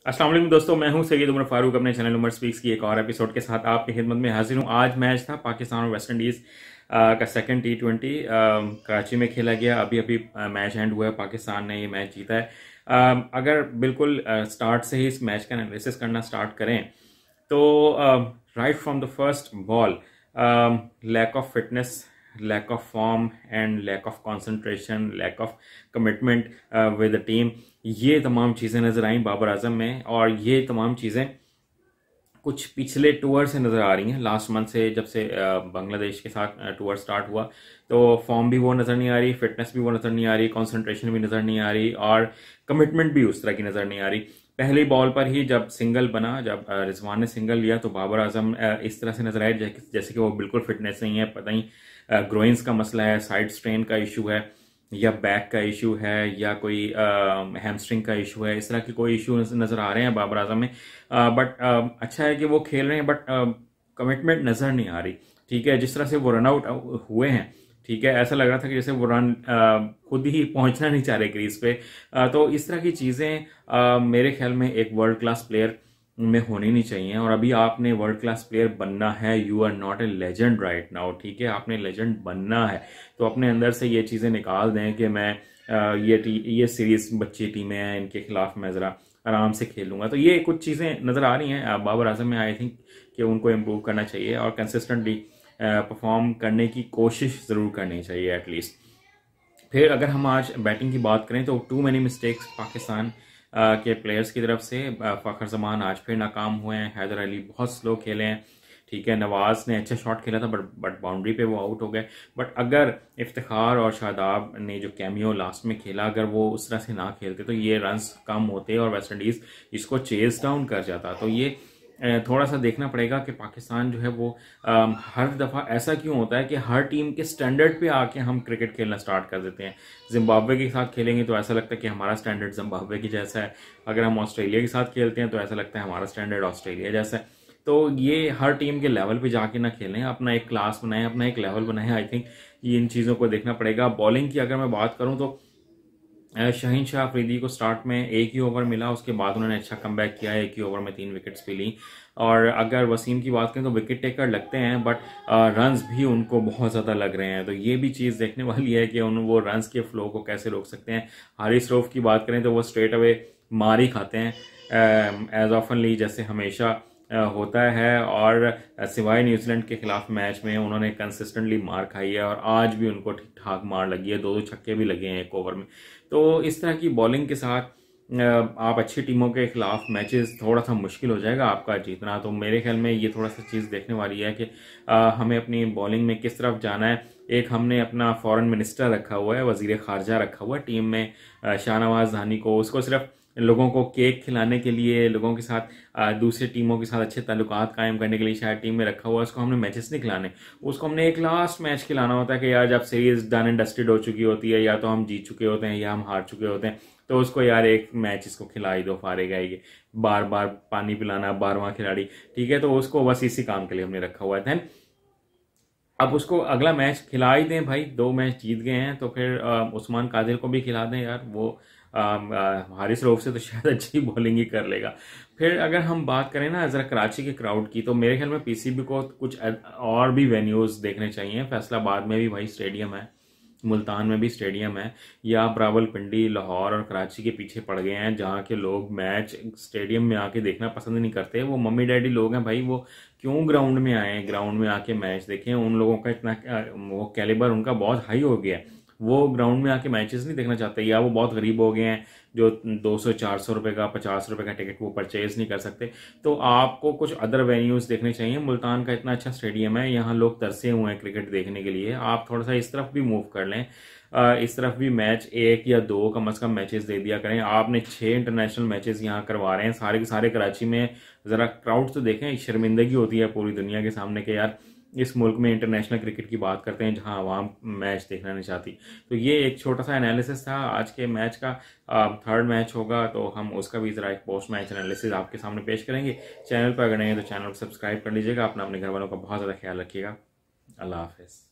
अस्सलाम वालेकुम दोस्तों, मैं हूं सैयद उमर फारूक अपने चैनल उमर स्पीक्स की एक और एपिसोड के साथ आपकी खिदमत में हाजिर हूं। आज मैच था पाकिस्तान और वेस्ट इंडीज़ का सेकंड T20 कराची में खेला गया। अभी अभी मैच एंड हुआ है, पाकिस्तान ने ये मैच जीता है। अगर बिल्कुल स्टार्ट से ही इस मैच का एनालिसिस करना स्टार्ट करें तो right from the first ball lack of fitness, lack of form and lack of concentration, lack of commitment with the team, ये तमाम चीज़ें नज़र आई बाबर आजम में। और ये तमाम चीज़ें कुछ पिछले टूर से नज़र आ रही हैं। लास्ट मंथ से जब से बांग्लादेश के साथ टूर स्टार्ट हुआ तो फॉर्म भी वो नज़र नहीं आ रही, फिटनेस भी वो नज़र नहीं आ रही, कंसंट्रेशन भी नज़र नहीं आ रही और कमिटमेंट भी उस तरह की नज़र नहीं आ रही। पहली बॉल पर ही जब सिंगल बना, जब रिजवान ने सिंगल लिया तो बाबर आजम इस तरह से नज़र आए जैसे कि वो बिल्कुल फिटनेस नहीं है। पता नहीं ग्रोइंस का मसला है, साइड स्ट्रेन का इशू है, या बैक का इशू है, या कोई हैमस्ट्रिंग का इशू है। इस तरह के कोई इशू नज़र आ रहे हैं बाबर आजम में। बट अच्छा है कि वो खेल रहे हैं, बट कमिटमेंट नज़र नहीं आ रही। ठीक है, जिस तरह से वो रन आउट हुए हैं, ठीक है, ऐसा लग रहा था कि जैसे वो रन खुद ही पहुंचना नहीं चाह रहे क्रीज पे। तो इस तरह की चीज़ें मेरे ख्याल में एक वर्ल्ड क्लास प्लेयर में होनी नहीं चाहिए। और अभी आपने वर्ल्ड क्लास प्लेयर बनना है, you are not a legend right now. ठीक है, आपने लेजेंड बनना है तो अपने अंदर से ये चीज़ें निकाल दें कि मैं ये सीरीज बच्ची टीमें हैं, इनके खिलाफ मैं ज़रा आराम से खेलूंगा। तो ये कुछ चीज़ें नज़र आ रही हैं बाबर आजम में। आई थिंक कि उनको इम्प्रूव करना चाहिए और कंसिस्टेंटली परफॉर्म करने की कोशिश ज़रूर करनी चाहिए एटलीस्ट। फिर अगर हम आज बैटिंग की बात करें तो टू मैनी मिस्टेक्स पाकिस्तान के प्लेयर्स की तरफ से। फ़खर जमान आज फिर नाकाम हुए हैं, हैदर अली बहुत स्लो खेले हैं। ठीक है, नवाज ने अच्छा शॉट खेला था बट बाउंड्री पे वो आउट हो गए। बट अगर इफ्तिखार और शादाब ने जो कैमियो लास्ट में खेला, अगर वो उस तरह से ना खेलते तो ये रन्स कम होते और वेस्ट इंडीज़ इसको चेज डाउन कर जाता। तो ये थोड़ा सा देखना पड़ेगा कि पाकिस्तान जो है वो हर दफ़ा ऐसा क्यों होता है कि हर टीम के स्टैंडर्ड पे आके हम क्रिकेट खेलना स्टार्ट कर देते हैं। जिम्बाब्वे के साथ खेलेंगे तो ऐसा लगता है कि हमारा स्टैंडर्ड जिम्बाब्वे की जैसा है। अगर हम ऑस्ट्रेलिया के साथ खेलते हैं तो ऐसा लगता है हमारा स्टैंडर्ड ऑस्ट्रेलिया जैसा है। तो ये हर टीम के लेवल पे जाके ना खेलें, अपना एक क्लास बनाएं, अपना एक लेवल बनाएं। आई थिंक ये इन चीज़ों को देखना पड़ेगा। बॉलिंग की अगर मैं बात करूँ तो शाहीन शाह अफरीदी को स्टार्ट में एक ही ओवर मिला, उसके बाद उन्होंने अच्छा कमबैक किया, एक ही ओवर में 3 विकेट्स भी ली। और अगर वसीम की बात करें तो विकेट टेकर लगते हैं बट रन्स भी उनको बहुत ज़्यादा लग रहे हैं। तो ये भी चीज़ देखने वाली है कि वो रन्स के फ्लो को कैसे रोक सकते हैं। हारिस रऊफ की बात करें तो वो स्ट्रेट अवे मार ही खाते हैं एज ऑफनली जैसे हमेशा होता है। और सिवाय न्यूजीलैंड के खिलाफ मैच में उन्होंने कंसिस्टेंटली मार खाई है और आज भी उनको ठीक ठाक मार लगी है, 2-2 छक्के भी लगे हैं एक ओवर में। तो इस तरह की बॉलिंग के साथ आप अच्छी टीमों के खिलाफ मैचेस थोड़ा सा मुश्किल हो जाएगा आपका जीतना। तो मेरे ख्याल में ये थोड़ा सा चीज़ देखने वाली है कि हमें अपनी बॉलिंग में किस तरफ जाना है। एक हमने अपना फॉरेन मिनिस्टर रखा हुआ है, वजीर खारजा रखा हुआ है टीम में, शाहनवाज धानी को। उसको सिर्फ लोगों को केक खिलाने के लिए, लोगों के साथ दूसरी टीमों के साथ अच्छे ताल्लुकात कायम करने के लिए शायद टीम में रखा हुआ है। उसको हमने मैचेस नहीं खिलाने, उसको हमने एक लास्ट मैच खिलाना होता है कि यार जब सीरीज डन एंड डस्टेड हो चुकी होती है, या तो हम जीत चुके होते हैं या हम हार चुके होते हैं, तो उसको यार एक मैच इसको खिला ही दो, फारेगा ये बार बार पानी पिलाना, 12वां खिलाड़ी। ठीक है, तो उसको बस इसी काम के लिए हमने रखा हुआ है। देन अब उसको अगला मैच खिला ही दें भाई, 2 मैच जीत गए हैं तो फिर उस्मान कादिर को भी खिला दें यार। वो हारिस रऊफ से तो शायद अच्छी बॉलिंग ही कर लेगा। फिर अगर हम बात करें ना जरा कराची के क्राउड की, तो मेरे ख्याल में पीसीबी को कुछ और भी वेन्यूज देखने चाहिए। फैसलाबाद में भी भाई स्टेडियम है, मुल्तान में भी स्टेडियम है, या आप रावलपिंडी, लाहौर और कराची के पीछे पड़ गए हैं जहाँ के लोग मैच स्टेडियम में आके देखना पसंद नहीं करते। वो मम्मी डैडी लोग हैं भाई, वो क्यों ग्राउंड में आए, ग्राउंड में आके मैच देखें। उन लोगों का इतना वो कैलिबर उनका बहुत हाई हो गया है, वो ग्राउंड में आके मैचेस नहीं देखना चाहते, या वो बहुत गरीब हो गए हैं जो 200-400 रुपए का, 50 रुपए का टिकट वो परचेज नहीं कर सकते। तो आपको कुछ अदर वेन्यूज देखने चाहिए। मुल्तान का इतना अच्छा स्टेडियम है, यहाँ लोग तरसे हुए हैं क्रिकेट देखने के लिए। आप थोड़ा सा इस तरफ भी मूव कर लें, इस तरफ भी मैच 1 या 2 कम से कम मैचेस दे दिया करें। आपने 6 इंटरनेशनल मैचेस यहाँ करवा रहे हैं, सारे के सारे कराची में। ज़रा क्राउड तो देखें, शर्मिंदगी होती है पूरी दुनिया के सामने कि यार इस मुल्क में इंटरनेशनल क्रिकेट की बात करते हैं जहां आवाम मैच देखना नहीं चाहती। तो ये एक छोटा सा एनालिसिस था आज के मैच का। थर्ड मैच होगा तो हम उसका भी ज़रा एक पोस्ट मैच एनालिसिस आपके सामने पेश करेंगे। चैनल पर अगर नहीं है तो चैनल को सब्सक्राइब कर लीजिएगा। अपने घर वालों का बहुत ज़्यादा ख्याल रखिएगा। अल्लाह हाफिज़।